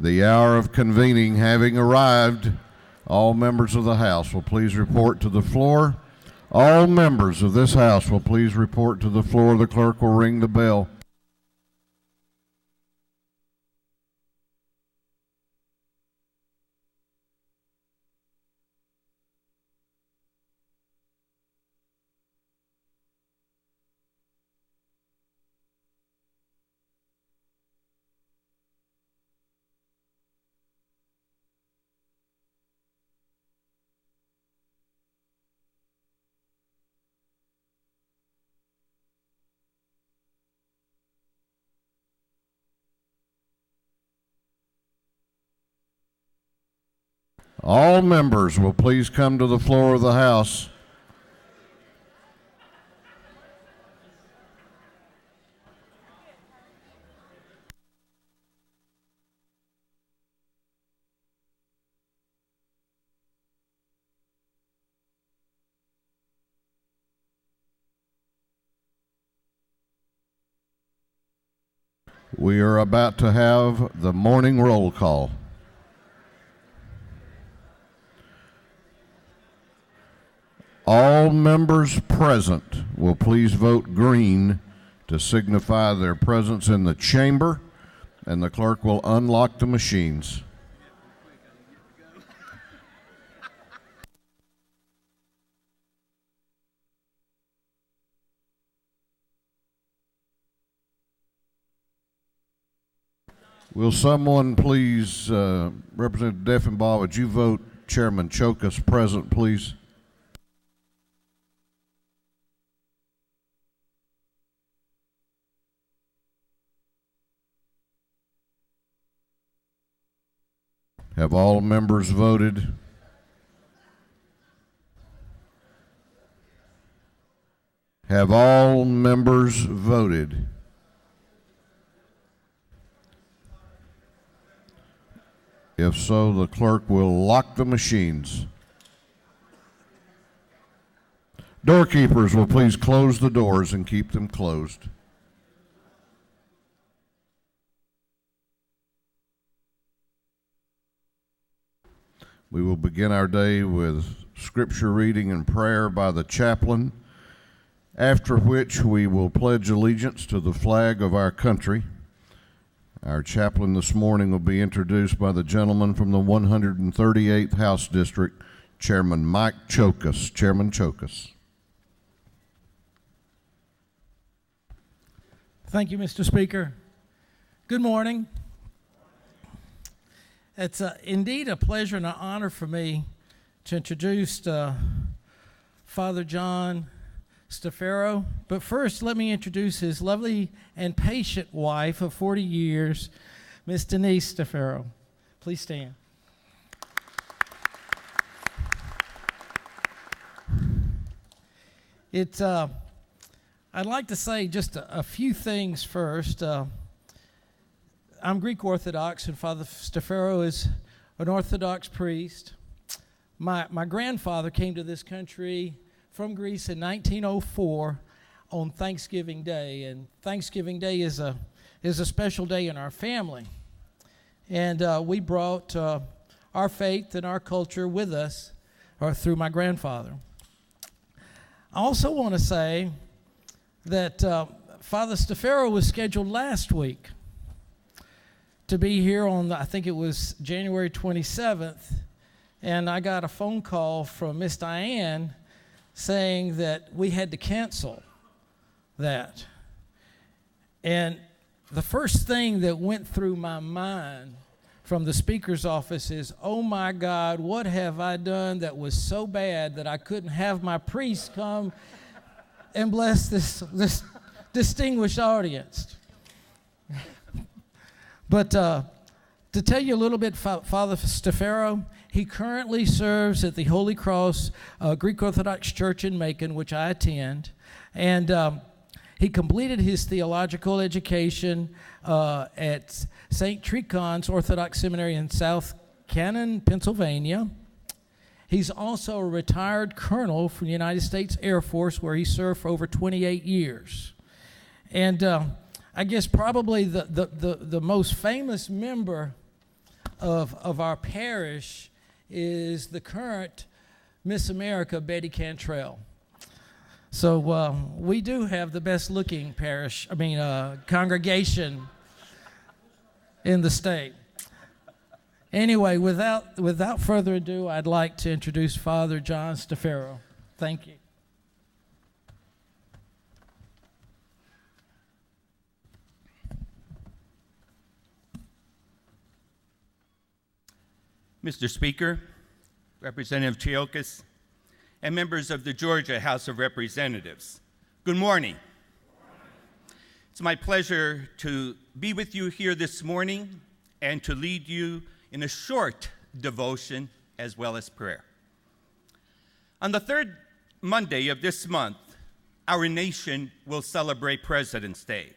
The hour of convening having arrived, all members of the House will please report to the floor. All members of this House will please report to the floor. The clerk will ring the bell. All members will please come to the floor of the House. We are about to have the morning roll call. All members present will please vote green to signify their presence in the chamber, and the clerk will unlock the machines. Will someone please, Representative Deffenbaugh, would you vote Chairman Chokas present, please? Have all members voted? Have all members voted? If so, the clerk will lock the machines. Doorkeepers will please close the doors and keep them closed. We will begin our day with scripture reading and prayer by the chaplain, after which we will pledge allegiance to the flag of our country. Our chaplain this morning will be introduced by the gentleman from the 138th House District, Chairman Mike Chokas. Chairman Chokas. Thank you, Mr. Speaker. Good morning. It's indeed a pleasure and an honor for me to introduce Father John Stafaro. But first, let me introduce his lovely and patient wife of 40 years, Miss Denise Stafaro. Please stand. I'd like to say just a few things first. I'm Greek Orthodox, and Father Stafaro is an Orthodox priest. My grandfather came to this country from Greece in 1904 on Thanksgiving Day, and Thanksgiving Day is a special day in our family. And we brought our faith and our culture with us through my grandfather. I also want to say that Father Stafaro was scheduled last week to be here on, I think it was January 27th, and I got a phone call from Miss Diane saying that we had to cancel that. And the first thing that went through my mind from the speaker's office is, oh my God, what have I done that was so bad that I couldn't have my priest come and bless this distinguished audience? But to tell you a little bit, Father Stafaro, he currently serves at the Holy Cross Greek Orthodox Church in Macon, which I attend. And he completed his theological education at St. Tricon's Orthodox Seminary in South Cannon, Pennsylvania. He's also a retired colonel from the United States Air Force, where he served for over 28 years. And I guess probably the most famous member of our parish is the current Miss America, Betty Cantrell. So we do have the best looking congregation in the state. Anyway, without further ado, I'd like to introduce Father John Stafero. Thank you. Mr. Speaker, Representative Chiokas, and members of the Georgia House of Representatives, good morning. It's my pleasure to be with you here this morning and to lead you in a short devotion as well as prayer. On the third Monday of this month, our nation will celebrate President's Day.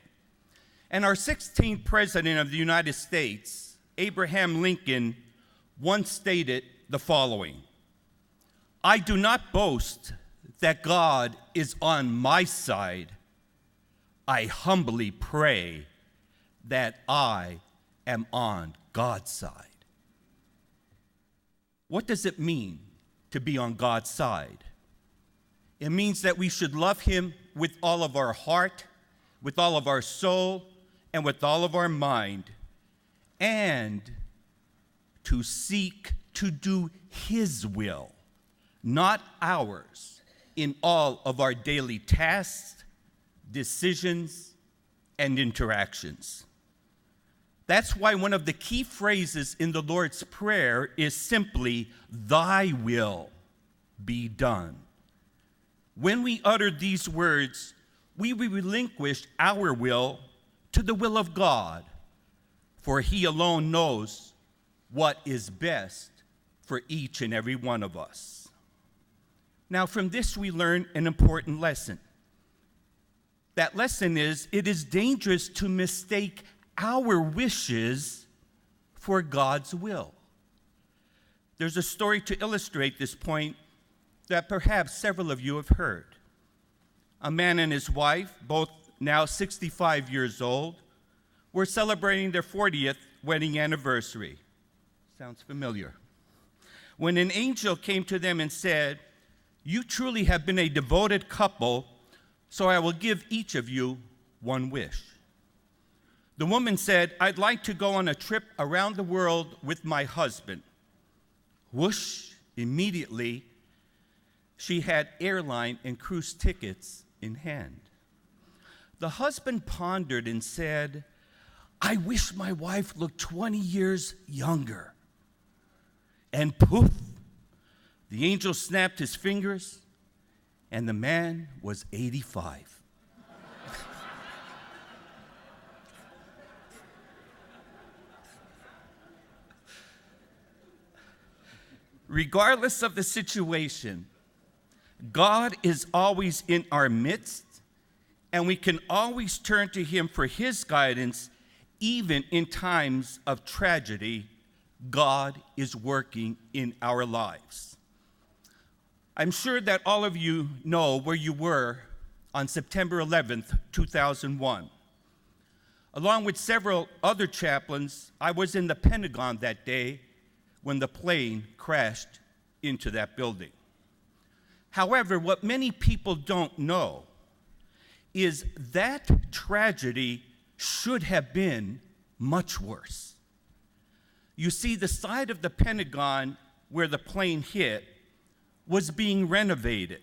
And our 16th President of the United States, Abraham Lincoln, once stated the following: "I do not boast that God is on my side. I humbly pray that I am on God's side." What does it mean to be on God's side? It means that we should love Him with all of our heart, with all of our soul, and with all of our mind, and to seek to do His will, not ours, in all of our daily tasks, decisions, and interactions. That's why one of the key phrases in the Lord's Prayer is simply, "Thy will be done." When we utter these words, we relinquish our will to the will of God, for He alone knows what is best for each and every one of us. Now, from this we learn an important lesson. That lesson is, it is dangerous to mistake our wishes for God's will. There's a story to illustrate this point that perhaps several of you have heard. A man and his wife, both now 65 years old, were celebrating their 40th wedding anniversary. Sounds familiar. When an angel came to them and said, "You truly have been a devoted couple, so I will give each of you one wish." The woman said, "I'd like to go on a trip around the world with my husband." Whoosh, immediately, she had airline and cruise tickets in hand. The husband pondered and said, "I wish my wife looked 20 years younger." And poof, the angel snapped his fingers, and the man was 85. Regardless of the situation, God is always in our midst, and we can always turn to Him for His guidance, even in times of tragedy. God is working in our lives. I'm sure that all of you know where you were on September 11th, 2001. Along with several other chaplains, I was in the Pentagon that day when the plane crashed into that building. However, what many people don't know is that tragedy should have been much worse. You see, the side of the Pentagon where the plane hit was being renovated,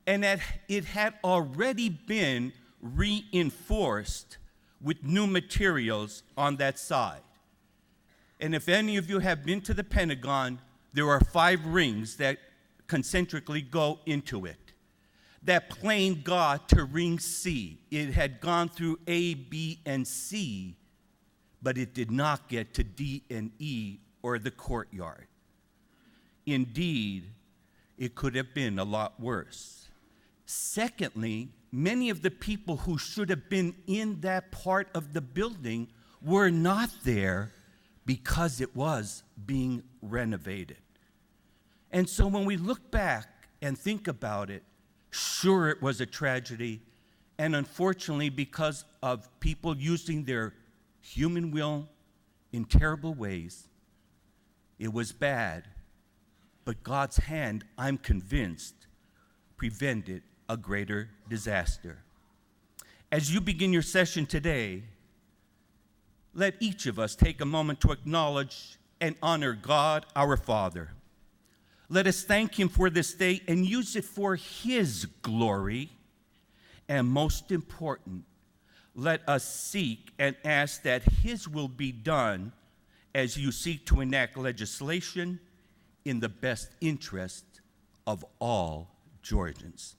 and that it had already been reinforced with new materials on that side. And if any of you have been to the Pentagon, there are 5 rings that concentrically go into it. That plane got to ring C. It had gone through A, B, and C, but it did not get to D and E or the courtyard. Indeed, it could have been a lot worse. Secondly, many of the people who should have been in that part of the building were not there because it was being renovated. And so when we look back and think about it, sure, it was a tragedy, and unfortunately, because of people using their human will in terrible ways, It was bad, but God's hand, I'm convinced, prevented a greater disaster. As you begin your session today, let each of us take a moment to acknowledge and honor God, our Father. Let us thank him for this day and use it for his glory. And most important, let us seek and ask that his will be done as you seek to enact legislation in the best interest of all Georgians.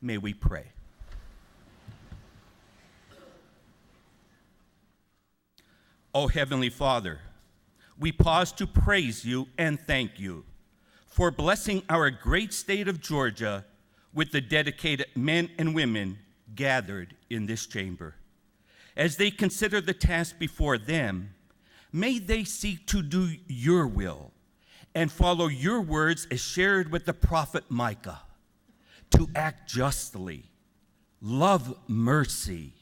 May we pray. O Heavenly Father, we pause to praise you and thank you for blessing our great state of Georgia with the dedicated men and women gathered in this chamber. As they consider the task before them, may they seek to do your will and follow your words as shared with the prophet Micah, to act justly, love mercy,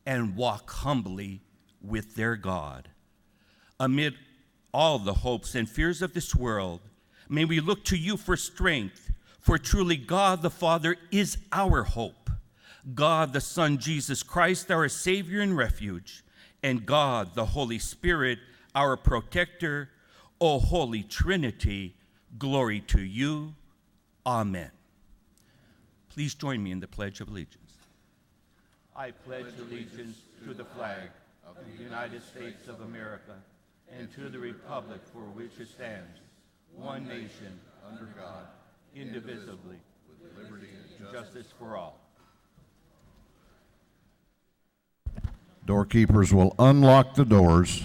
and walk humbly with their God. Amid all the hopes and fears of this world, may we look to you for strength, for truly God the Father is our hope, God the Son, Jesus Christ, our Savior and refuge, and God the Holy Spirit, our protector. O Holy Trinity, glory to you. Amen. Please join me in the Pledge of Allegiance. I pledge allegiance to the flag of the United States of America and to the republic for which it stands, one nation, under God, indivisible, with liberty and justice for all. Doorkeepers will unlock the doors.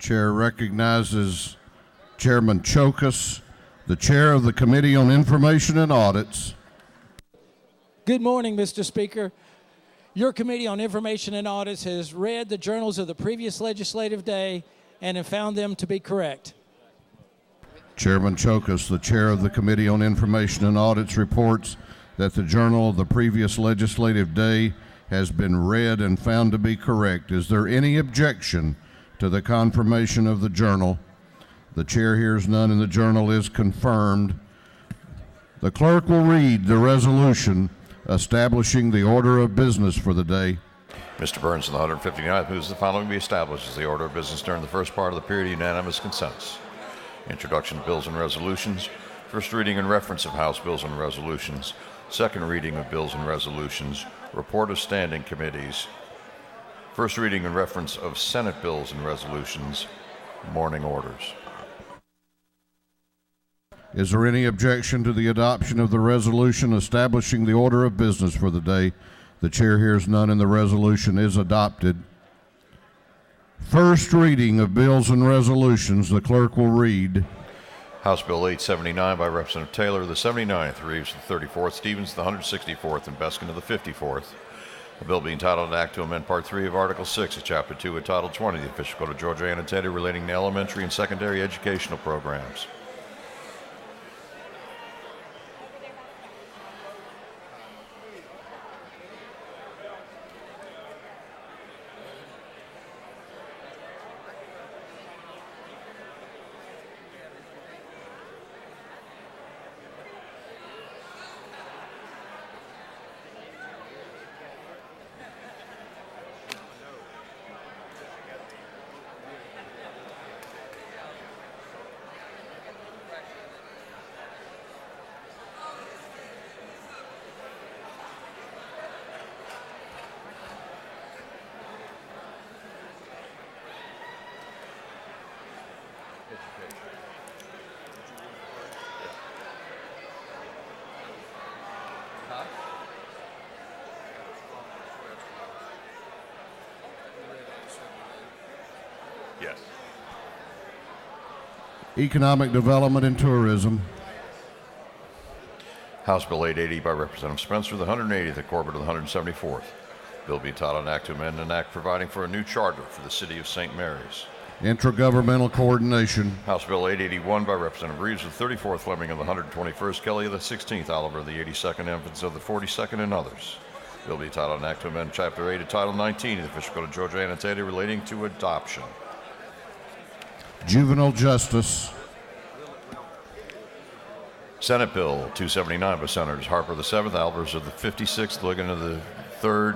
Chair recognizes Chairman Chokas, the chair of the Committee on Information and Audits. Good morning, Mr. Speaker. Your Committee on Information and Audits has read the journals of the previous legislative day and have found them to be correct. Chairman Chokas, the chair of the Committee on Information and Audits, reports that the journal of the previous legislative day has been read and found to be correct. Is there any objection to the confirmation of the journal? The chair hears none, and the journal is confirmed. The clerk will read the resolution establishing the order of business for the day. Mr. Burns, in the 159th, moves the following be established as the order of business during the first part of the period of unanimous consents. Introduction of bills and resolutions, first reading and reference of House bills and resolutions, second reading of bills and resolutions, report of standing committees, first reading and reference of Senate bills and resolutions, morning orders. Is there any objection to the adoption of the resolution establishing the order of business for the day? The chair hears none, and the resolution is adopted. First reading of bills and resolutions, the clerk will read. House Bill 879 by Representative Taylor, the 79th, Reeves the 34th, Stevens the 164th, and Beskin the 54th. A bill being titled an Act to amend Part 3 of Article 6 of Chapter 2 of Title 20 of the Official Code of Georgia annotated relating to elementary and secondary educational programs. Economic Development and Tourism. House Bill 880 by Representative Spencer, the 180th, at Corbett of the 174th. Bill be titled, an act to amend an act providing for a new charter for the city of St. Mary's. Intragovernmental Coordination. House Bill 881 by Representative Reeves of the 34th, Fleming of the 121st, Kelly of the 16th, Oliver of the 82nd, Evans of the 42nd, and others. Bill be titled, an act to amend Chapter 8 of Title 19 of the Official Code of Georgia annotated relating to adoption. Juvenile Justice. Senate Bill 279 by Senators Harper of the 7th, Albers of the 56th, Ligon of the 3rd,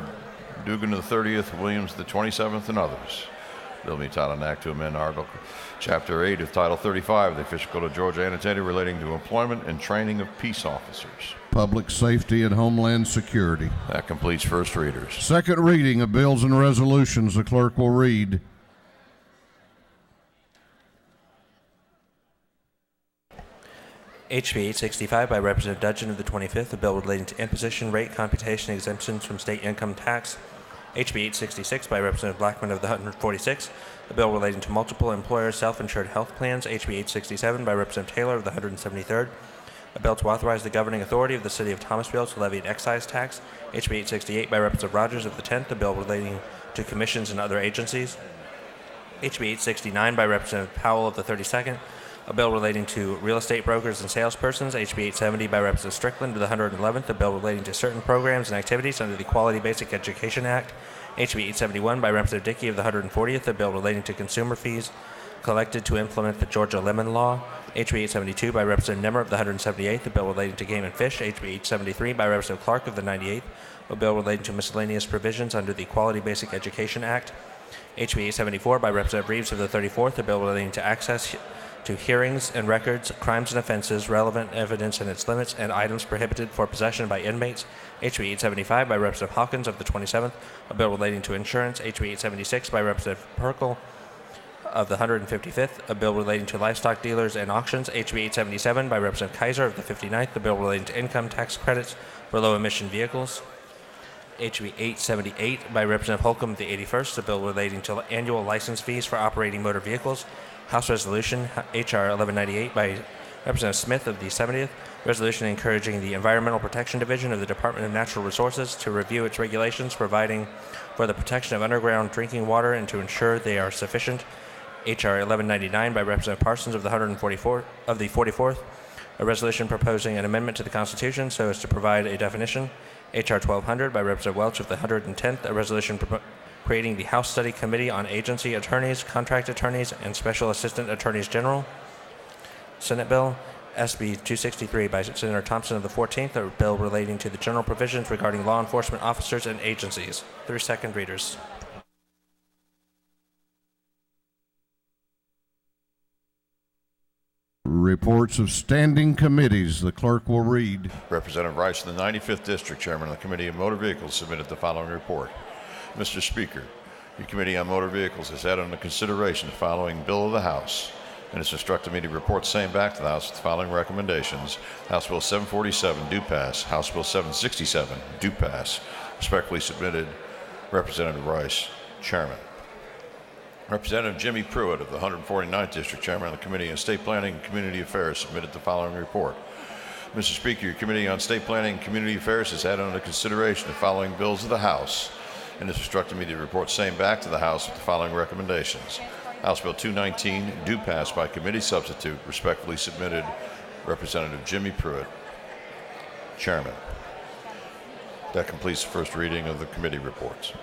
Dugan of the 30th, Williams of the 27th, and others. Bill be titled, an act to amend Article Chapter 8 of Title 35 of the Official Code of Georgia annotated relating to employment and training of peace officers. Public Safety and Homeland Security. That completes first readers. Second reading of bills and resolutions. The clerk will read. HB 865 by Representative Dudgeon of the 25th, a bill relating to imposition rate computation exemptions from state income tax. HB 866 by Representative Blackman of the 146th, a bill relating to multiple employer self-insured health plans. HB 867 by Representative Taylor of the 173rd, a bill to authorize the governing authority of the city of Thomasville to levy an excise tax. HB 868 by Representative Rogers of the 10th, a bill relating to commissions and other agencies. HB 869 by Representative Powell of the 32nd, a bill relating to real estate brokers and salespersons. HB 870 by Representative Strickland of the 111th, a bill relating to certain programs and activities under the Quality Basic Education Act. HB 871 by Representative Dickey of the 140th, a bill relating to consumer fees collected to implement the Georgia Lemon Law. HB 872 by Representative Nimmer of the 178th, a bill relating to game and fish. HB 873 by Representative Clark of the 98th, a bill relating to miscellaneous provisions under the Quality Basic Education Act. HB 874 by Representative Reeves of the 34th, a bill relating to access to hearings and records, crimes and offenses, relevant evidence and its limits, and items prohibited for possession by inmates. HB 875 by Representative Hawkins of the 27th, a bill relating to insurance. HB 876 by Representative Perkel of the 155th, a bill relating to livestock dealers and auctions. HB 877 by Representative Kaiser of the 59th, a bill relating to income tax credits for low-emission vehicles. HB 878 by Representative Holcomb of the 81st, a bill relating to annual license fees for operating motor vehicles. House Resolution H.R. 1198 by Representative Smith of the 70th, resolution encouraging the Environmental Protection Division of the Department of Natural Resources to review its regulations providing for the protection of underground drinking water and to ensure they are sufficient. H.R. 1199 by Representative Parsons of the 44th, a resolution proposing an amendment to the Constitution so as to provide a definition. H.R. 1200 by Representative Welch of the 110th, a resolution creating the House Study Committee on Agency Attorneys, Contract Attorneys, and Special Assistant Attorneys General. Senate Bill SB 263 by Senator Thompson of the 14th, a bill relating to the general provisions regarding law enforcement officers and agencies. 3 second readers. Reports of standing committees. The clerk will read. Representative Rice of the 95th District, Chairman of the Committee on Motor Vehicles, submitted the following report. Mr. Speaker, your Committee on Motor Vehicles has had under consideration the following bill of the House and has instructed me to report same back to the House with the following recommendations. House Bill 747 do pass. House Bill 767 do pass. Respectfully submitted, Representative Rice, Chairman. Representative Jimmy Pruitt of the 149th District, Chairman of the Committee on State Planning and Community Affairs, submitted the following report. Mr. Speaker, your Committee on State Planning and Community Affairs has had under consideration the following bills of the House and has instructed me to report same back to the House with the following recommendations. House Bill 219 do pass by committee substitute. Respectfully submitted, Representative Jimmy Pruitt, Chairman. That completes the first reading of the committee reports.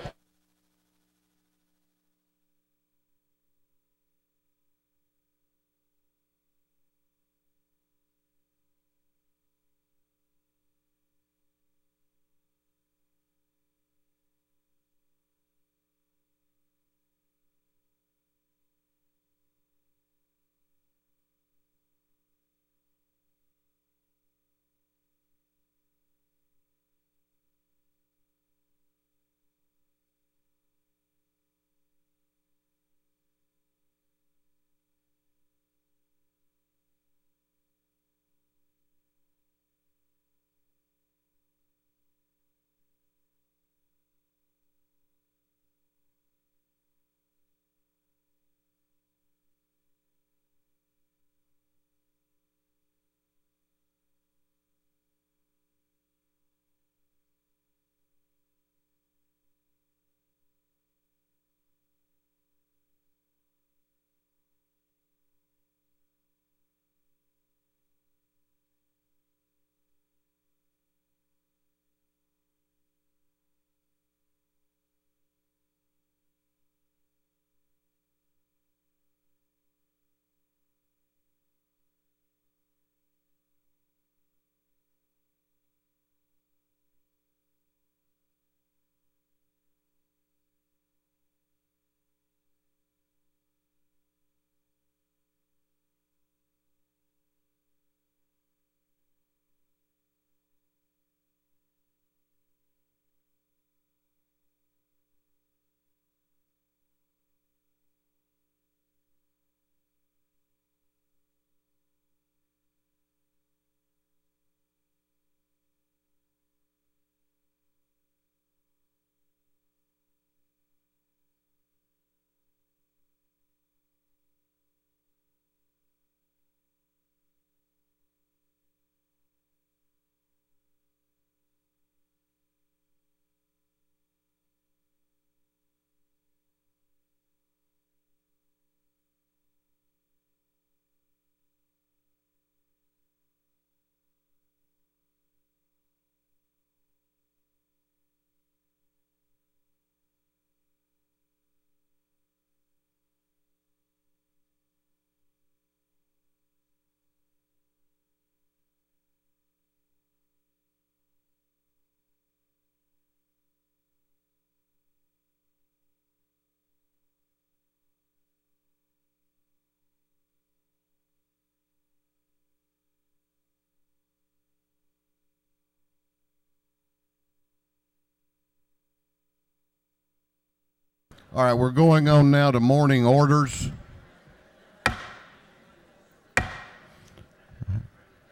All right, we're going on now to morning orders.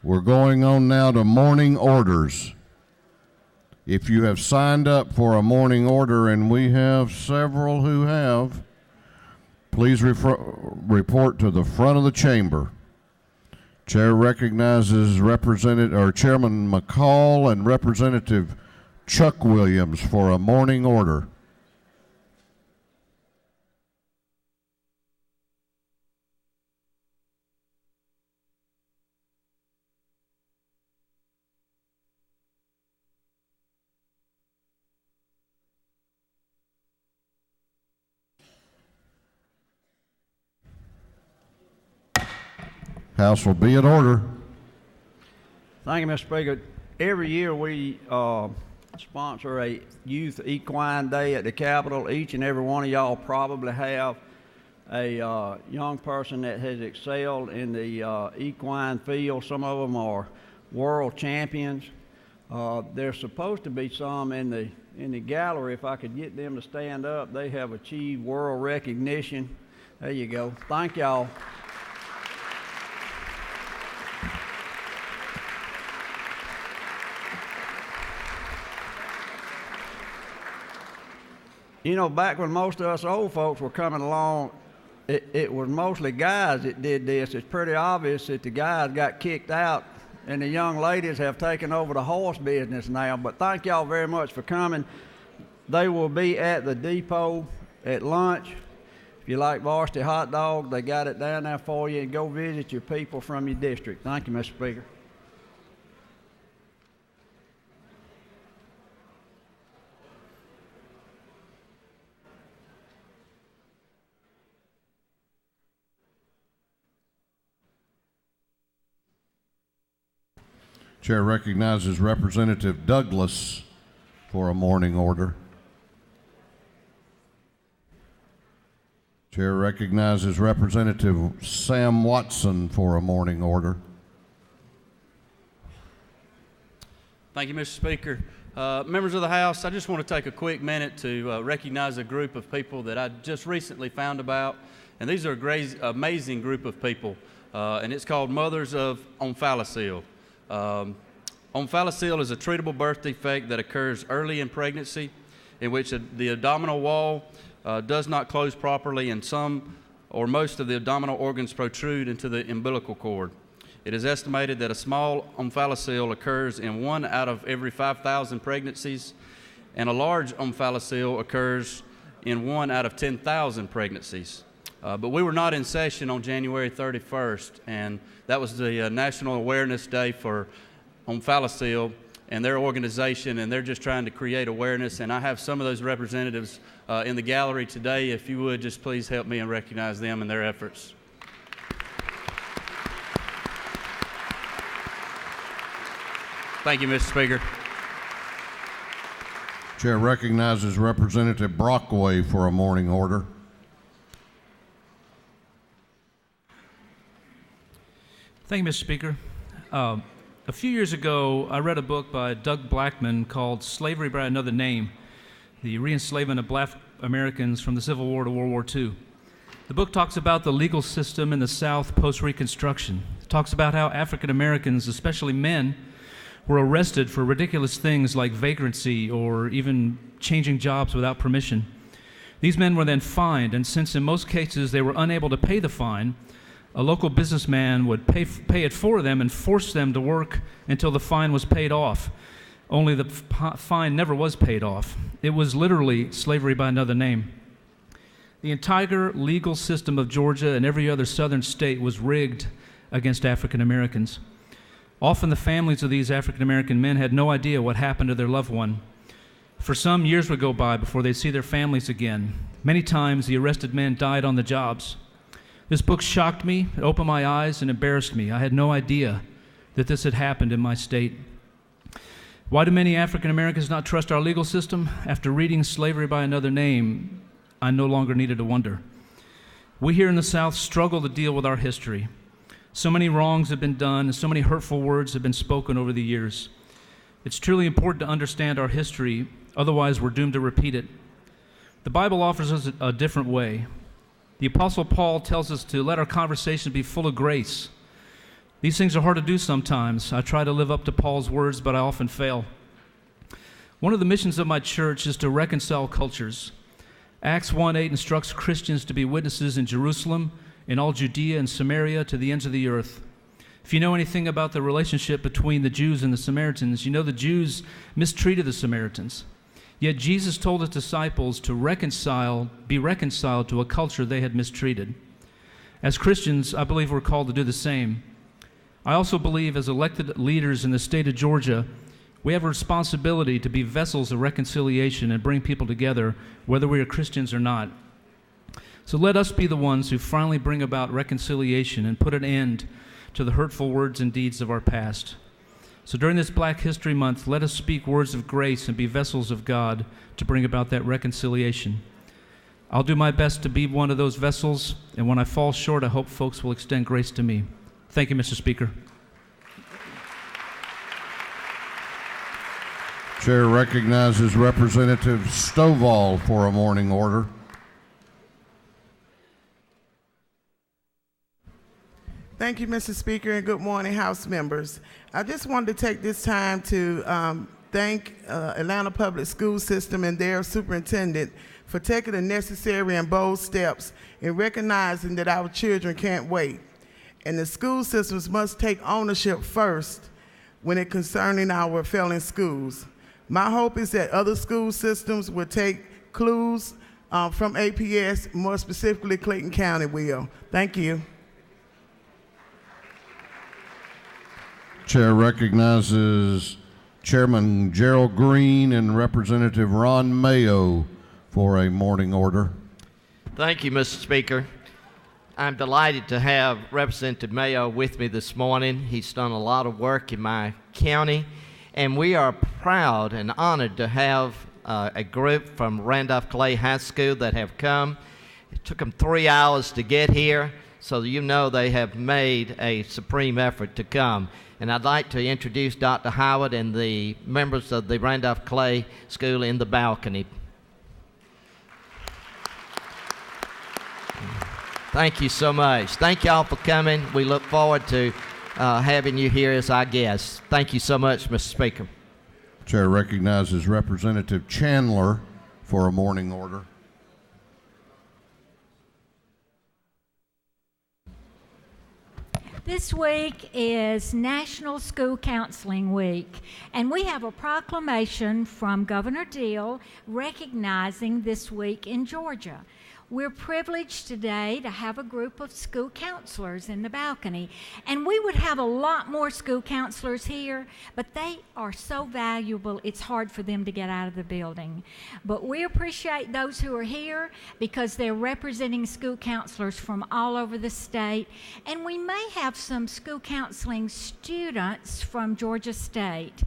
We're going on now to morning orders. If you have signed up for a morning order, and we have several who have, please report to the front of the chamber. Chair recognizes Chairman McCall and Representative Chuck Williams for a morning order. House will be in order. Thank you, Mr. Speaker. Every year we sponsor a Youth Equine Day at the Capitol. Each and every one of y'all probably have a young person that has excelled in the equine field. Some of them are world champions. There's supposed to be some in the gallery. If I could get them to stand up, they have achieved world recognition. There you go. Thank y'all. You know, back when most of us old folks were coming along, it was mostly guys that did this. It's pretty obvious that the guys got kicked out and the young ladies have taken over the horse business now. But thank y'all very much for coming. They will be at the depot at lunch. If you like varsity hot dogs, they got it down there for you, and go visit your people from your district. Thank you, Mr. Speaker. Chair recognizes Representative Douglas for a morning order. Chair recognizes Representative Sam Watson for a morning order. Thank you, Mr. Speaker. Members of the House, I just want to take a quick minute to recognize a group of people that I just recently found about. And these are a great, amazing group of people. And it's called Mothers of Omphalocele. Omphalocele is a treatable birth defect that occurs early in pregnancy, in which the abdominal wall does not close properly, and some or most of the abdominal organs protrude into the umbilical cord. It is estimated that a small omphalocele occurs in 1 out of every 5,000 pregnancies, and a large omphalocele occurs in 1 out of 10,000 pregnancies. But we were not in session on January 31st, and that was the National Awareness Day for Omphalocele and their organization, and they're just trying to create awareness. And I have some of those representatives in the gallery today. If you would, just please help me and recognize them and their efforts. Thank you, Mr. Speaker. Chair recognizes Representative Brockway for a morning order. Thank you, Mr. Speaker. A few years ago, I read a book by Doug Blackman called Slavery by Another Name, the re-enslavement of black Americans from the Civil War to World War II. The book talks about the legal system in the South post-Reconstruction. It talks about how African Americans, especially men, were arrested for ridiculous things like vagrancy or even changing jobs without permission. These men were then fined, and since in most cases they were unable to pay the fine, a local businessman would pay it for them and force them to work until the fine was paid off. Only the fine never was paid off. It was literally slavery by another name. The entire legal system of Georgia and every other southern state was rigged against African Americans. Often the families of these African American men had no idea what happened to their loved one. For some, years would go by before they'd see their families again. Many times the arrested men died on the jobs. This book shocked me, it opened my eyes, and embarrassed me. I had no idea that this had happened in my state. Why do many African Americans not trust our legal system? After reading Slavery by Another Name, I no longer needed to wonder. We here in the South struggle to deal with our history. So many wrongs have been done, and so many hurtful words have been spoken over the years. It's truly important to understand our history, otherwise we're doomed to repeat it. The Bible offers us a different way. The Apostle Paul tells us to let our conversation be full of grace. These things are hard to do sometimes. I try to live up to Paul's words, but I often fail. One of the missions of my church is to reconcile cultures. Acts 1:8 instructs Christians to be witnesses in Jerusalem, in all Judea and Samaria, to the ends of the earth. If you know anything about the relationship between the Jews and the Samaritans, you know the Jews mistreated the Samaritans. Yet Jesus told his disciples to be reconciled to a culture they had mistreated. As Christians, I believe we're called to do the same. I also believe as elected leaders in the state of Georgia, we have a responsibility to be vessels of reconciliation and bring people together, whether we are Christians or not. So let us be the ones who finally bring about reconciliation and put an end to the hurtful words and deeds of our past. So during this Black History Month, let us speak words of grace and be vessels of God to bring about that reconciliation. I'll do my best to be one of those vessels, and when I fall short, I hope folks will extend grace to me. Thank you, Mr. Speaker. Chair recognizes Representative Stovall for a morning order. Thank you, Mr. Speaker, and good morning, House members. I just wanted to take this time to thank Atlanta Public School System and their superintendent for taking the necessary and bold steps in recognizing that our children can't wait. And the school systems must take ownership first when it concerning our failing schools. My hope is that other school systems will take clues from APS, more specifically Clayton County will. Thank you. Chair recognizes Chairman Gerald Green and Representative Ron Mayo for a morning order. Thank you, Mr. Speaker. I'm delighted to have Representative Mayo with me this morning. He's done a lot of work in my county, and we are proud and honored to have a group from Randolph Clay High School that have come. It took them 3 hours to get here, so you know they have made a supreme effort to come. And I'd like to introduce Dr. Howard and the members of the Randolph Clay School in the balcony. Thank you so much. Thank y'all for coming. We look forward to having you here as our guests. Thank you so much, Mr. Speaker. Chair recognizes Representative Chandler for a morning order. This week is National School Counseling Week, and we have a proclamation from Governor Deal recognizing this week in Georgia. We're privileged today to have a group of school counselors in the balcony, and we would have a lot more school counselors here, but they are so valuable it's hard for them to get out of the building. But we appreciate those who are here because they're representing school counselors from all over the state, and we may have some school counseling students from Georgia State.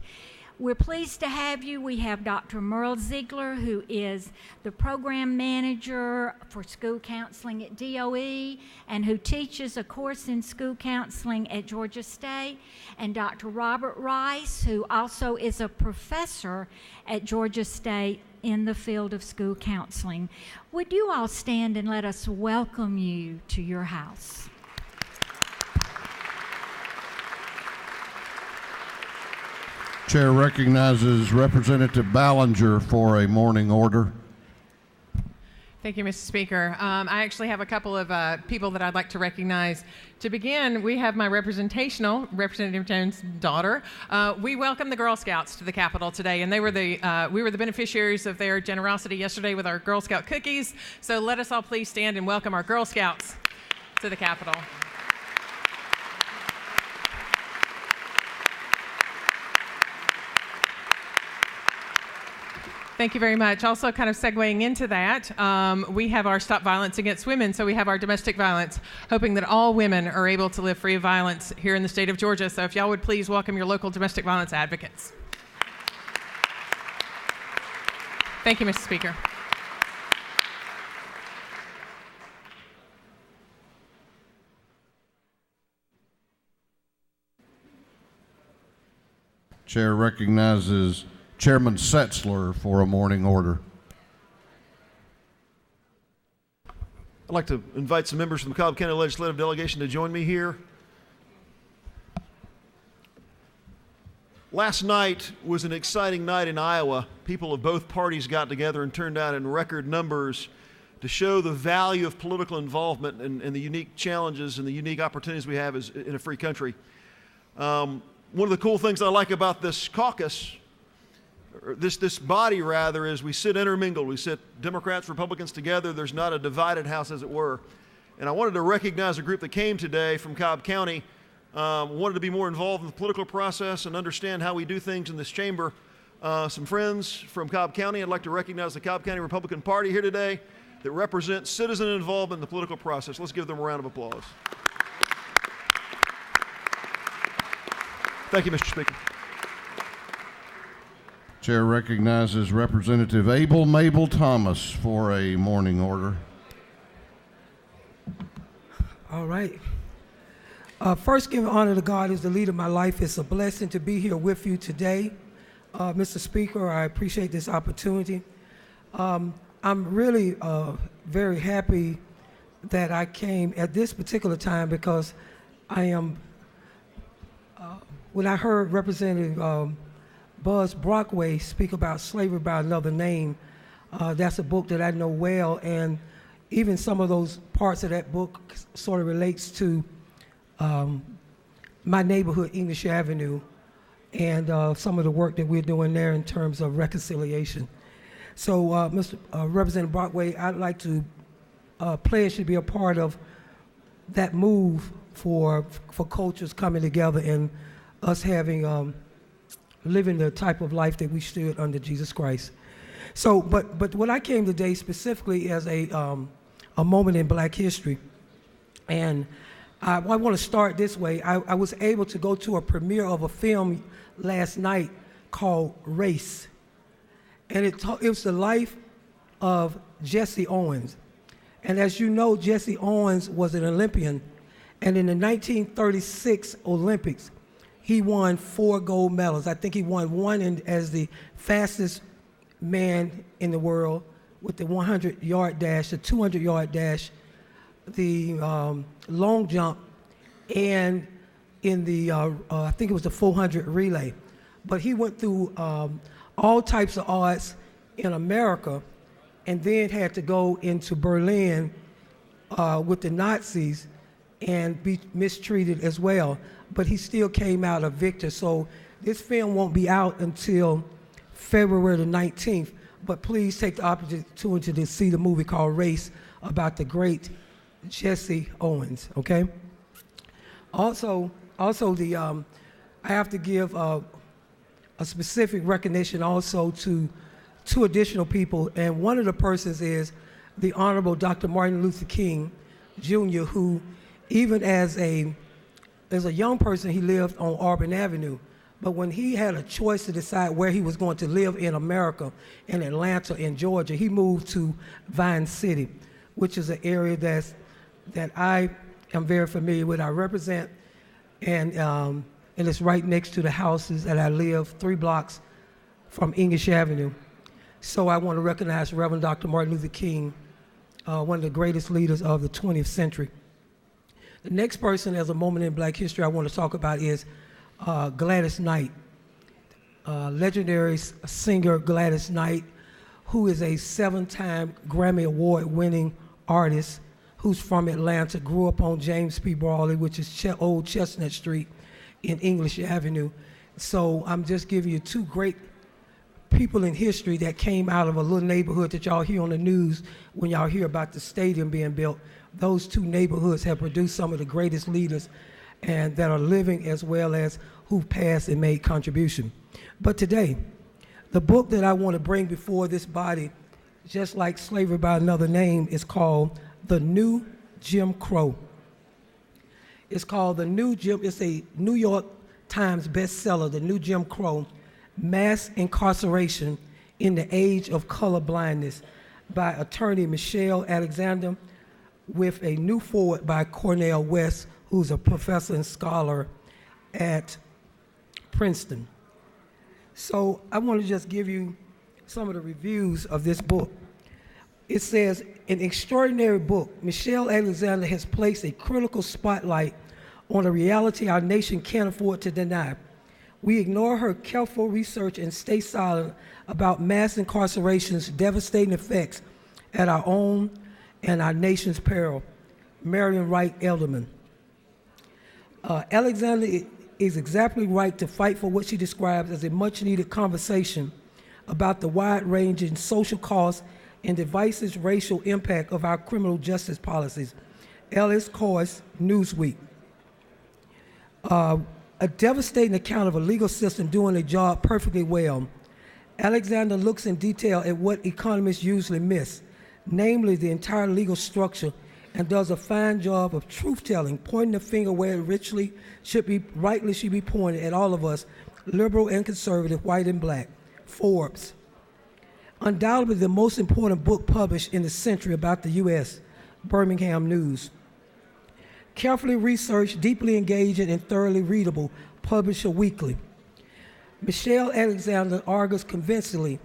We're pleased to have you. We have Dr. Merle Ziegler, who is the program manager for school counseling at DOE and who teaches a course in school counseling at Georgia State, and Dr. Robert Rice, who also is a professor at Georgia State in the field of school counseling. Would you all stand and let us welcome you to your house? Chair recognizes Representative Ballinger for a morning order. Thank you, Mr. Speaker. I actually have a couple of people that I'd like to recognize. To begin, we have my Representative Jones' daughter. We welcome the Girl Scouts to the Capitol today, and we were the beneficiaries of their generosity yesterday with our Girl Scout cookies. So let us all please stand and welcome our Girl Scouts to the Capitol. Thank you very much. Also, kind of segueing into that, we have our Stop Violence Against Women, so we have our domestic violence, hoping that all women are able to live free of violence here in the state of Georgia. So if y'all would please welcome your local domestic violence advocates. Thank you, Mr. Speaker. Chair recognizes Chairman Setzler for a morning order. I'd like to invite some members from the Cobb County Legislative Delegation to join me here. Last night was an exciting night in Iowa. People of both parties got together and turned out in record numbers to show the value of political involvement and the unique challenges and the unique opportunities we have in a free country. One of the cool things I like about this caucus, or this body rather, is we sit intermingled. We sit Democrats, Republicans together. There's not a divided house, as it were. And I wanted to recognize a group that came today from Cobb County, wanted to be more involved in the political process and understand how we do things in this chamber. Some friends from Cobb County. I'd like to recognize the Cobb County Republican Party here today that represents citizen involvement in the political process. Let's give them a round of applause. Thank you, Mr. Speaker. Chair recognizes Representative Mabel Thomas for a morning order. All right. First, giving honor to God as the leader of my life. It's a blessing to be here with you today. Mr. Speaker, I appreciate this opportunity. I'm really very happy that I came at this particular time because I am, when I heard Representative Buzz Brockway speak about Slavery by Another Name, that's a book that I know well, and even some of those parts of that book sort of relates to my neighborhood, English Avenue, and some of the work that we're doing there in terms of reconciliation. So, Representative Brockway, I'd like to pledge to be a part of that move for cultures coming together and us having living the type of life that we should under Jesus Christ. So, but what I came today specifically as a moment in Black history, and I want to start this way. I was able to go to a premiere of a film last night called Race, and it was the life of Jesse Owens. And as you know, Jesse Owens was an Olympian, and in the 1936 Olympics, he won 4 gold medals. I think he won one as the fastest man in the world with the 100-yard dash, the 200-yard dash, the long jump, and in the, I think it was the 400 relay. But he went through all types of odds in America and then had to go into Berlin with the Nazis and be mistreated as well. But he still came out a victor. So this film won't be out until February the 19th. But please take the opportunity to see the movie called Race about the great Jesse Owens, okay? Also I have to give a specific recognition also to 2 additional people, and one of the persons is the Honorable Dr. Martin Luther King Jr., who even as a young person, he lived on Auburn Avenue. But when he had a choice to decide where he was going to live in America, in Atlanta, in Georgia, he moved to Vine City, which is an area that I am very familiar with. I represent, and it's right next to the houses that I live, 3 blocks from English Avenue. So I want to recognize Reverend Dr. Martin Luther King, one of the greatest leaders of the 20th century. The next person as a moment in Black history I want to talk about is Gladys Knight, legendary singer Gladys Knight, who is a 7-time Grammy Award-winning artist who's from Atlanta, grew up on James P. Brawley, which is Old Chestnut Street in English Avenue. So I'm just giving you 2 great people in history that came out of a little neighborhood that y'all hear on the news when y'all hear about the stadium being built. Those 2 neighborhoods have produced some of the greatest leaders and that are living as well as who've passed and made contribution. But today, the book that I want to bring before this body, just like Slavery by Another Name, is called The New Jim Crow. It's called it's a New York Times bestseller, The New Jim Crow, Mass Incarceration in the Age of Color Blindness by attorney Michelle Alexander, with a new foreword by Cornel West, who's a professor and scholar at Princeton. So I want to just give you some of the reviews of this book. It says, an extraordinary book, Michelle Alexander has placed a critical spotlight on a reality our nation can't afford to deny. We ignore her careful research and stay silent about mass incarceration's devastating effects at our own and our nation's peril. Marion Wright Elderman. Alexander is exactly right to fight for what she describes as a much-needed conversation about the wide-ranging social costs and divisive racial impact of our criminal justice policies. Ellis Coyce, Newsweek. A devastating account of a legal system doing a job perfectly well. Alexander looks in detail at what economists usually miss, namely the entire legal structure, and does a fine job of truth-telling, pointing the finger where it rightly should be pointed at all of us, liberal and conservative, white and black. Forbes. Undoubtedly the most important book published in the century about the U.S., Birmingham News. Carefully researched, deeply engaging, and thoroughly readable, Publisher Weekly. Michelle Alexander argues convincingly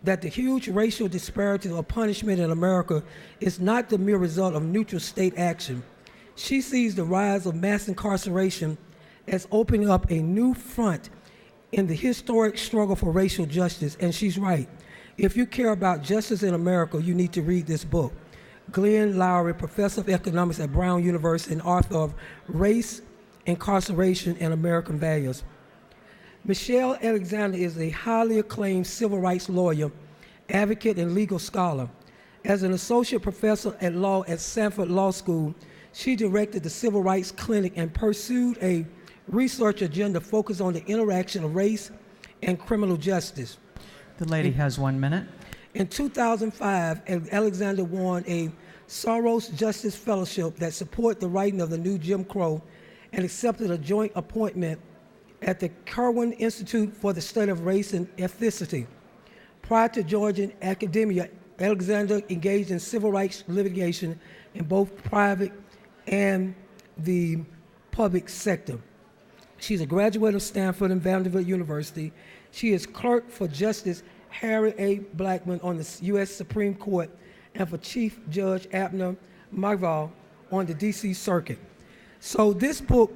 that the huge racial disparity of punishment in America is not the mere result of neutral state action. She sees the rise of mass incarceration as opening up a new front in the historic struggle for racial justice, and she's right. If you care about justice in America, you need to read this book. Glenn Lowry, professor of economics at Brown University and author of Race, Incarceration, and American Values. Michelle Alexander is a highly acclaimed civil rights lawyer, advocate, and legal scholar. As an associate professor at law at Sanford Law School, she directed the Civil Rights Clinic and pursued a research agenda focused on the interaction of race and criminal justice. The lady has 1 minute. In 2005, Alexander won a Soros Justice Fellowship that supported the writing of the new Jim Crow and accepted a joint appointment at the Kirwan Institute for the Study of Race and Ethnicity. Prior to joining academia, Alexander engaged in civil rights litigation in both private and the public sector. She's a graduate of Stanford and Vanderbilt University. She is clerk for Justice Harry A. Blackmun on the U.S. Supreme Court and for Chief Judge Abner Magval on the D.C. Circuit. So this book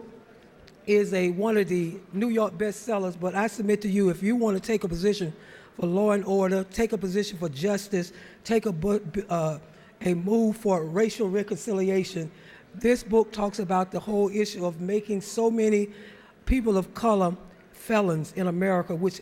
is one of the New York bestsellers, but I submit to you, if you want to take a position for law and order, take a position for justice, take a move for racial reconciliation, this book talks about the whole issue of making so many people of color felons in America, which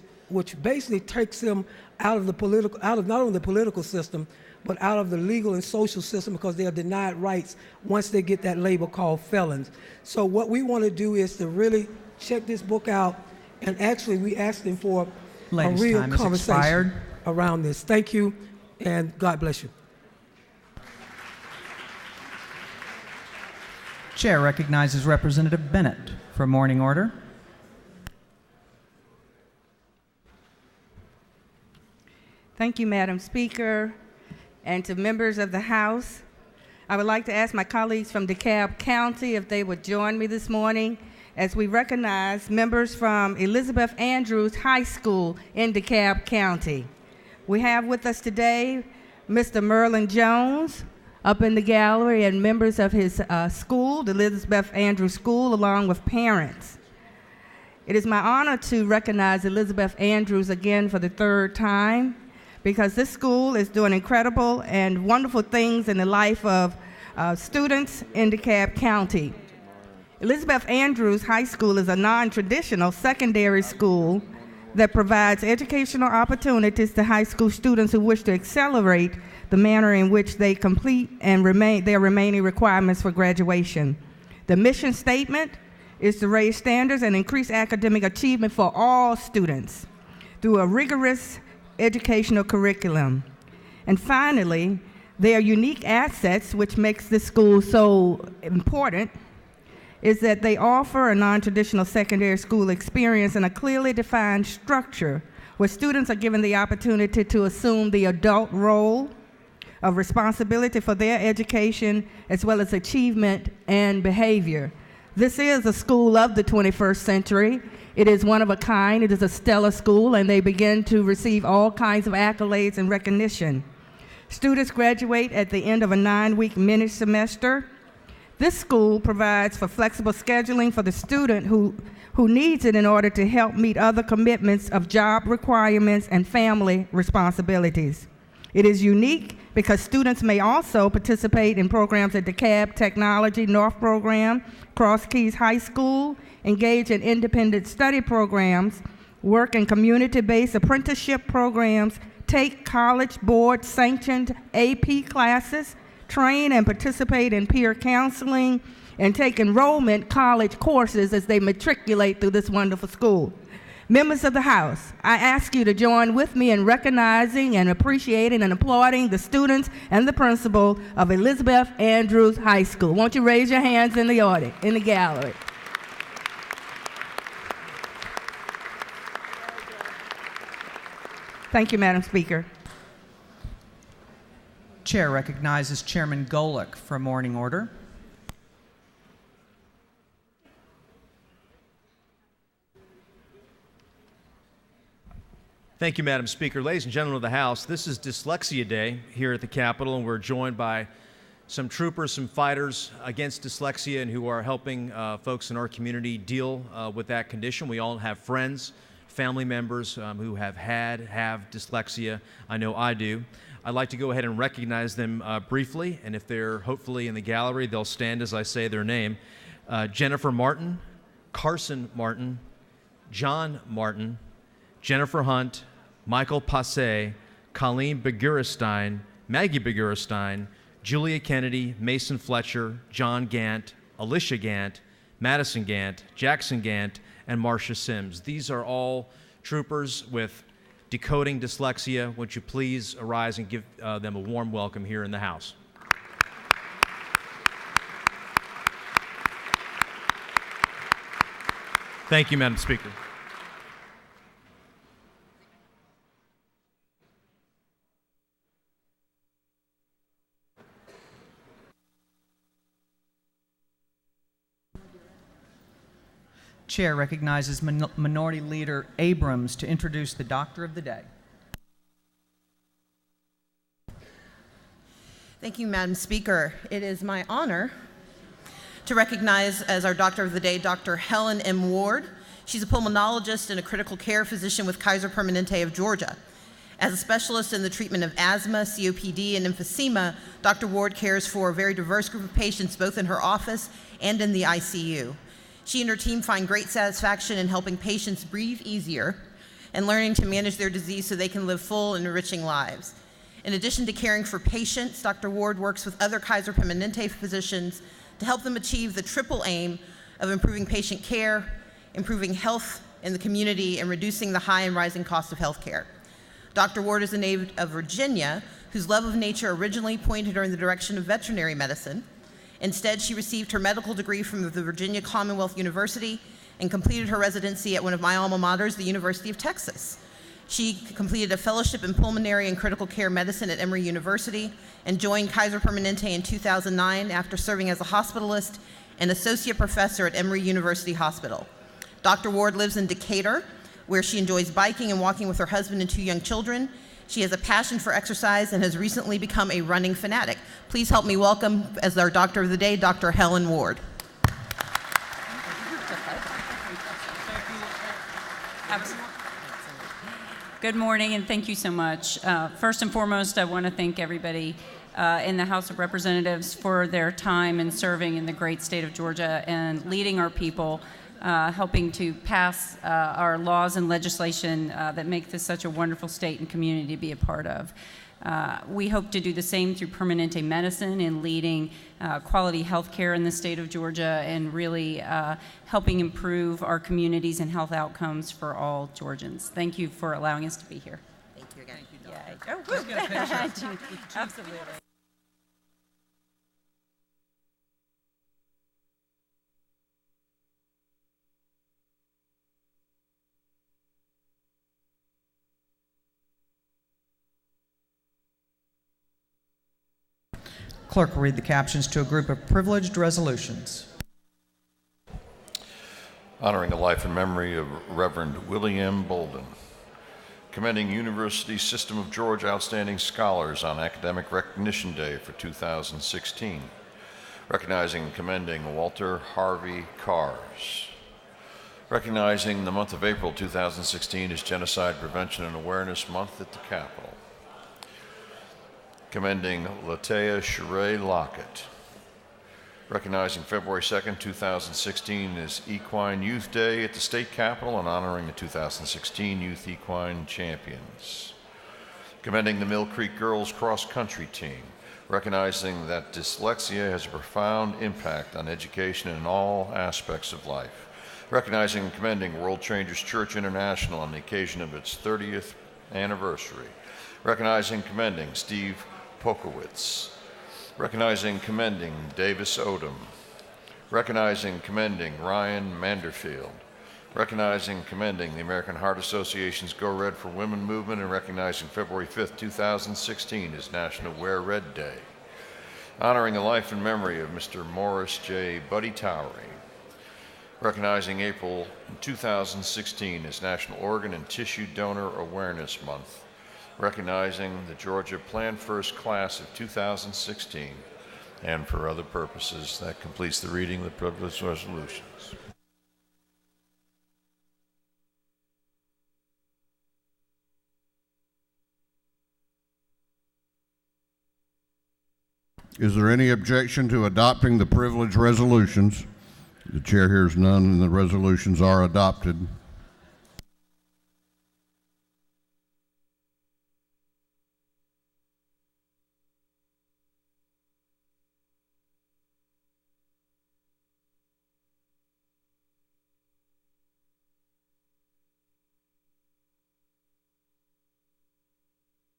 basically takes them out of not only the political system, but out of the legal and social system, because they are denied rights once they get that label called felons. So what we want to do is to really check this book out, and actually we asked them for a real conversation around this. Thank you, and God bless you. Chair recognizes Representative Bennett for morning order. Thank you, Madam Speaker, and to members of the House. I would like to ask my colleagues from DeKalb County if they would join me this morning as we recognize members from Elizabeth Andrews High School in DeKalb County. We have with us today Mr. Merlin Jones up in the gallery, and members of his school, the Elizabeth Andrews School, along with parents. It is my honor to recognize Elizabeth Andrews again for the third time, because this school is doing incredible and wonderful things in the life of students in DeKalb County. Elizabeth Andrews High School is a non-traditional secondary school that provides educational opportunities to high school students who wish to accelerate the manner in which they complete and their remaining requirements for graduation. The mission statement is to raise standards and increase academic achievement for all students through a rigorous educational curriculum. And finally, their unique assets, which makes this school so important, is that they offer a non-traditional secondary school experience in a clearly defined structure where students are given the opportunity to assume the adult role of responsibility for their education as well as achievement and behavior. This is a school of the 21st century. It is one of a kind. It is a stellar school, and they begin to receive all kinds of accolades and recognition. Students graduate at the end of a 9-week mini semester. This school provides for flexible scheduling for the student who needs it in order to help meet other commitments of job requirements and family responsibilities. It is unique because students may also participate in programs at DeKalb Technology North Program, Cross Keys High School, engage in independent study programs, work in community-based apprenticeship programs, take College Board sanctioned AP classes, train and participate in peer counseling, and take enrollment college courses as they matriculate through this wonderful school. Members of the House, I ask you to join with me in recognizing and appreciating and applauding the students and the principal of Elizabeth Andrews High School. Won't you raise your hands in the audience, in the gallery? Thank you, Madam Speaker. Chair recognizes Chairman Golick for morning order. Thank you, Madam Speaker. Ladies and gentlemen of the House, this is Dyslexia Day here at the Capitol, and we're joined by some troopers, some fighters against dyslexia, and who are helping folks in our community deal with that condition. We all have friends, family members who have dyslexia. I know I do. I'd like to go ahead and recognize them briefly, and if they're hopefully in the gallery, they'll stand as I say their name. Jennifer Martin, Carson Martin, John Martin, Jennifer Hunt, Michael Passe, Colleen Begurestein, Maggie Begurestein, Julia Kennedy, Mason Fletcher, John Gant, Alicia Gant, Madison Gant, Jackson Gant, and Marcia Sims. These are all troopers with decoding dyslexia. Would you please arise and give them a warm welcome here in the House? Thank you, Madam Speaker. Chair recognizes Minority Leader Abrams to introduce the Doctor of the Day. Thank you, Madam Speaker. It is my honor to recognize as our Doctor of the Day, Dr. Helen M. Ward. She's a pulmonologist and a critical care physician with Kaiser Permanente of Georgia. As a specialist in the treatment of asthma, COPD, and emphysema, Dr. Ward cares for a very diverse group of patients both in her office and in the ICU. She and her team find great satisfaction in helping patients breathe easier and learning to manage their disease so they can live full and enriching lives. In addition to caring for patients, Dr. Ward works with other Kaiser Permanente physicians to help them achieve the triple aim of improving patient care, improving health in the community, and reducing the high and rising cost of health care. Dr. Ward is a native of Virginia, whose love of nature originally pointed her in the direction of veterinary medicine. Instead, she received her medical degree from the Virginia Commonwealth University and completed her residency at one of my alma maters, the University of Texas. She completed a fellowship in pulmonary and critical care medicine at Emory University and joined Kaiser Permanente in 2009 after serving as a hospitalist and associate professor at Emory University Hospital. Dr. Ward lives in Decatur, where she enjoys biking and walking with her husband and 2 young children. She has a passion for exercise and has recently become a running fanatic. Please help me welcome, as our Doctor of the Day, Dr. Helen Ward. Good morning, and thank you so much. First and foremost, I want to thank everybody in the House of Representatives for their time in serving in the great state of Georgia and leading our people, helping to pass our laws and legislation that make this such a wonderful state and community to be a part of. We hope to do the same through Permanente Medicine in leading quality health care in the state of Georgia and really helping improve our communities and health outcomes for all Georgians. Thank you for allowing us to be here. Thank you again. Thank you, Absolutely. Clerk will read the captions to a group of privileged resolutions. Honoring the life and memory of Reverend William Bolden. commending University System of Georgia outstanding scholars on Academic Recognition Day for 2016, recognizing and commending Walter Harvey Cars, recognizing the month of April 2016 as Genocide Prevention and Awareness Month at the Capitol, commending Latea Sheree Lockett, recognizing February 2nd, 2016 as Equine Youth Day at the State Capitol and honoring the 2016 Youth Equine Champions, commending the Mill Creek Girls Cross Country Team, recognizing that dyslexia has a profound impact on education in all aspects of life, recognizing and commending World Changers Church International on the occasion of its 30th anniversary, recognizing and commending Steve Pokowitz, recognizing and commending Davis Odom, recognizing and commending Ryan Manderfield, recognizing and commending the American Heart Association's Go Red for Women movement, and recognizing February 5th, 2016 as National Wear Red Day, honoring the life and memory of Mr. Morris J. Buddy Towery, recognizing April 2016 as National Organ and Tissue Donor Awareness Month, recognizing the Georgia Plan First class of 2016, and for other purposes. That completes the reading of the privileged resolutions. Is there any objection to adopting the privileged resolutions? The chair hears none, and the resolutions are adopted.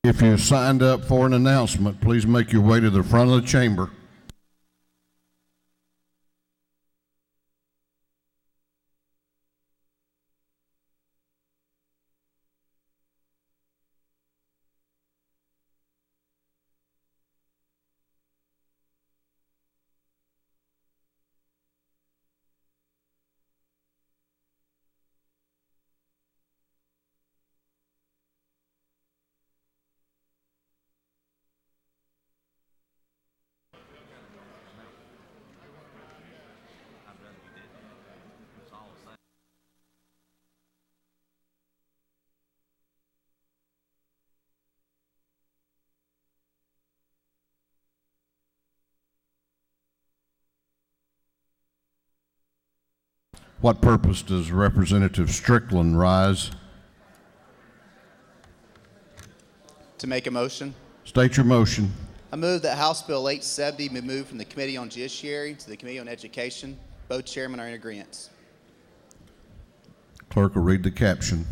If you signed up for an announcement, please make your way to the front of the chamber. What purpose does Representative Strickland rise? To make a motion. State your motion. I move that House Bill 870 be moved from the Committee on Judiciary to the Committee on Education. Both chairmen are in agreement. Clerk will read the caption.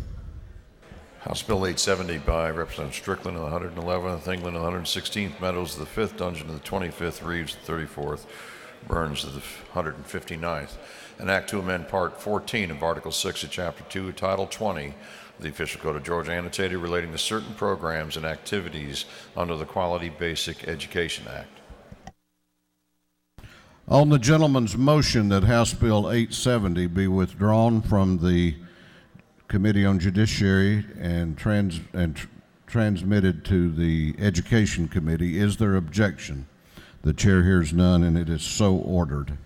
House Bill 870 by Representative Strickland of the 111th, England of the 116th, Meadows of the 5th, Dungeon of the 25th, Reeves of the 34th, Burns of the 159th. An act to amend Part 14 of Article 6 of Chapter 2, Title 20 of the Official Code of Georgia annotated relating to certain programs and activities under the Quality Basic Education Act. On the gentleman's motion that House Bill 870 be withdrawn from the Committee on Judiciary and transmitted to the Education Committee, is there objection? The chair hears none, and it is so ordered.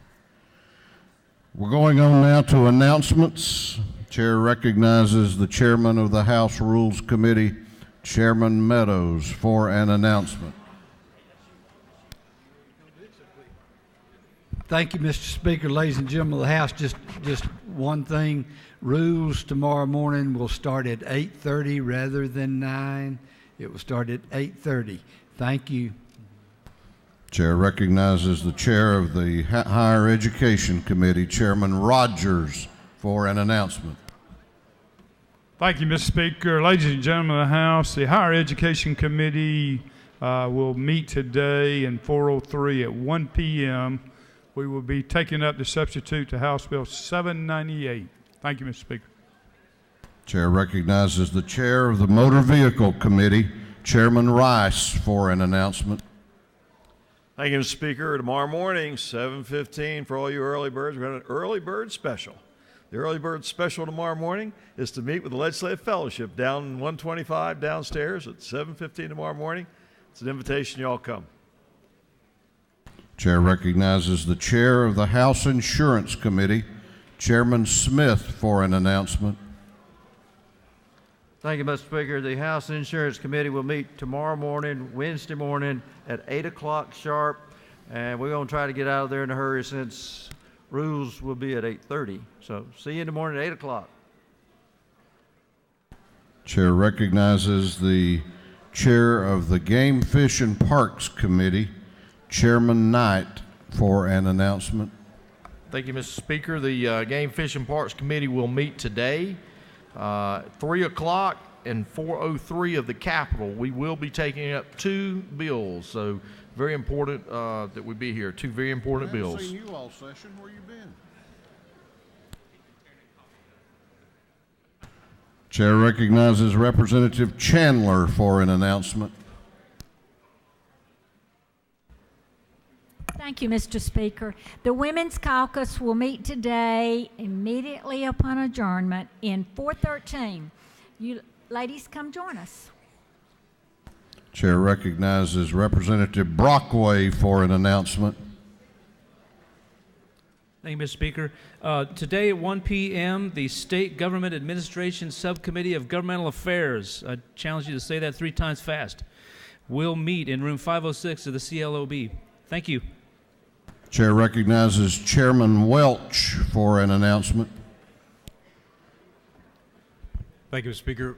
We're going on now to announcements. Chair recognizes the chairman of the House Rules Committee, Chairman Meadows, for an announcement. Thank you, Mr. Speaker. Ladies and gentlemen of the House, just one thing. Rules tomorrow morning will start at 8:30 rather than 9. It will start at 8:30. Thank you. Chair recognizes the chair of the Higher Education Committee, Chairman Rogers, for an announcement. Thank you, Mr. Speaker. Ladies and gentlemen of the House, the Higher Education Committee will meet today in 403 at 1 p.m. We will be taking up the substitute to House Bill 798. Thank you, Mr. Speaker. Chair recognizes the chair of the Motor Vehicle Committee, Chairman Rice, for an announcement. Thank you, Mr. Speaker. Tomorrow morning, 7:15, for all you early birds, we're going to an early bird special. The early bird special tomorrow morning is to meet with the Legislative Fellowship down in 125 downstairs at 7:15 tomorrow morning. It's an invitation. You all come. Chair recognizes the chair of the House Insurance Committee, Chairman Smith, for an announcement. Thank you, Mr. Speaker. The House Insurance Committee will meet tomorrow morning, Wednesday morning, at 8 o'clock sharp. And we're going to try to get out of there in a hurry since rules will be at 8:30. So see you in the morning at 8 o'clock. Chair recognizes the chair of the Game, Fish, and Parks Committee, Chairman Knight, for an announcement. Thank you, Mr. Speaker. The Game, Fish, and Parks Committee will meet today, 3 o'clock and 4:03 of the Capitol. We will be taking up two bills, so very important that we be here. Two very important bills. I haven't seen you all session. Where you been? Chair recognizes Representative Chandler for an announcement. Thank you, Mr. Speaker. The Women's Caucus will meet today immediately upon adjournment in 413. You ladies, come join us. Chair recognizes Representative Brockway for an announcement. Thank you, Mr. Speaker. Today at 1 p.m., the State Government Administration Subcommittee of Governmental Affairs, I challenge you to say that 3 times fast, will meet in room 506 of the CLOB. Thank you. Chair recognizes Chairman Welch for an announcement. Thank you, Mr. Speaker.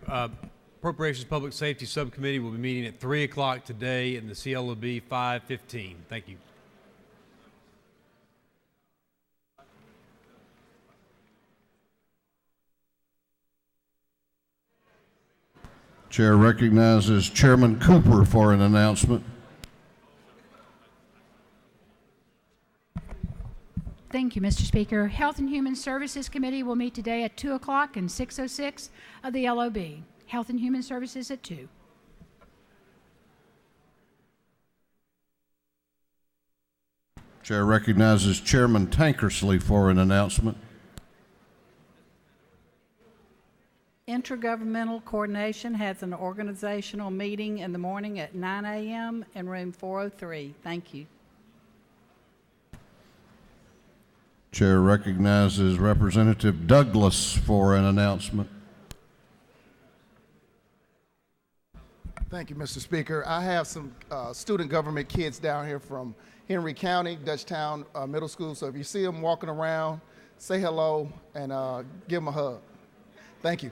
Appropriations Public Safety Subcommittee will be meeting at 3 o'clock today in the CLOB 515. Thank you. Chair recognizes Chairman Cooper for an announcement. Thank you, Mr. Speaker. Health and Human Services Committee will meet today at 2 o'clock and 606 of the LOB. Health and Human Services at 2. Chair recognizes Chairman Tankersley for an announcement. Intergovernmental Coordination has an organizational meeting in the morning at 9 a.m. in room 403. Thank you. Chair recognizes Representative Douglas for an announcement. Thank you, Mr. Speaker. I have some student government kids down here from Henry County, Dutchtown Middle School. So if you see them walking around, say hello and give them a hug. Thank you.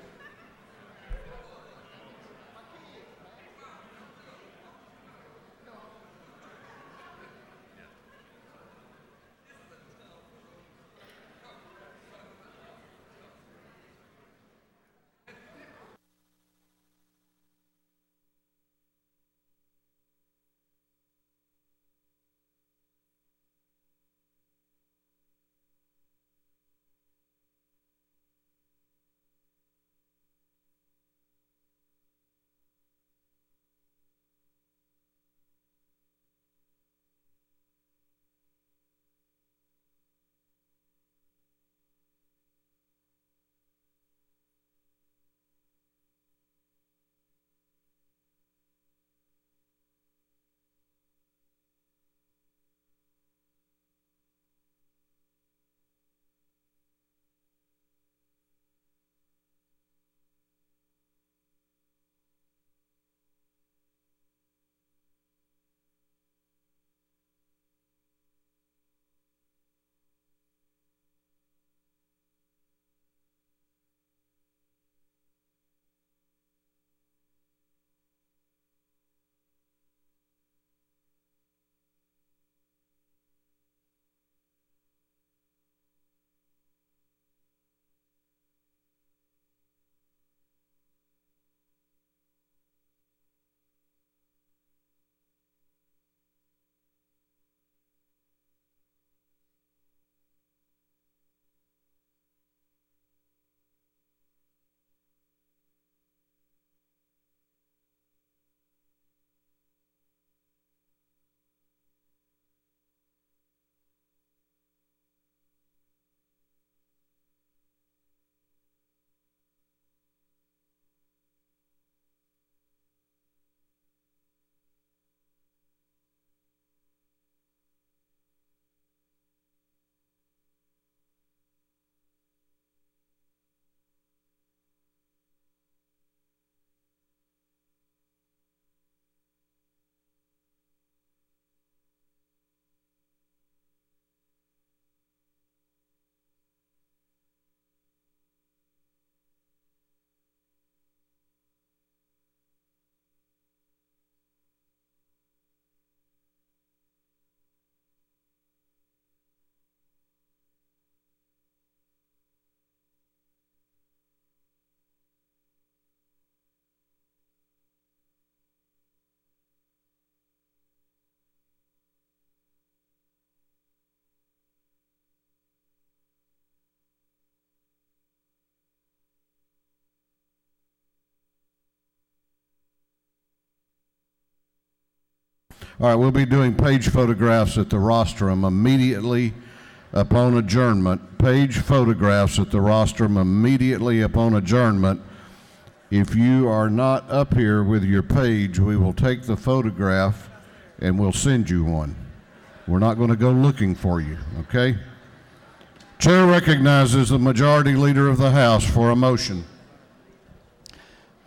All right, we'll be doing page photographs at the rostrum immediately upon adjournment. Page photographs at the rostrum immediately upon adjournment. If you are not up here with your page, we will take the photograph and we'll send you one. We're not going to go looking for you, okay? Chair recognizes the Majority Leader of the House for a motion.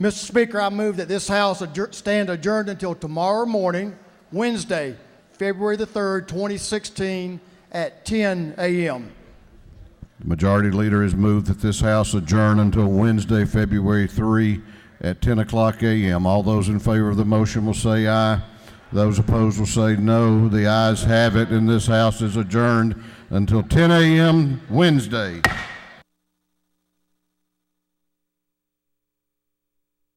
Mr. Speaker, I move that this House stand adjourned until tomorrow morning, Wednesday, February the 3rd, 2016, at 10 a.m. The Majority Leader has moved that this House adjourn until Wednesday, February 3 at 10 o'clock a.m. All those in favor of the motion will say aye. Those opposed will say no. The ayes have it, and this House is adjourned until 10 a.m. Wednesday.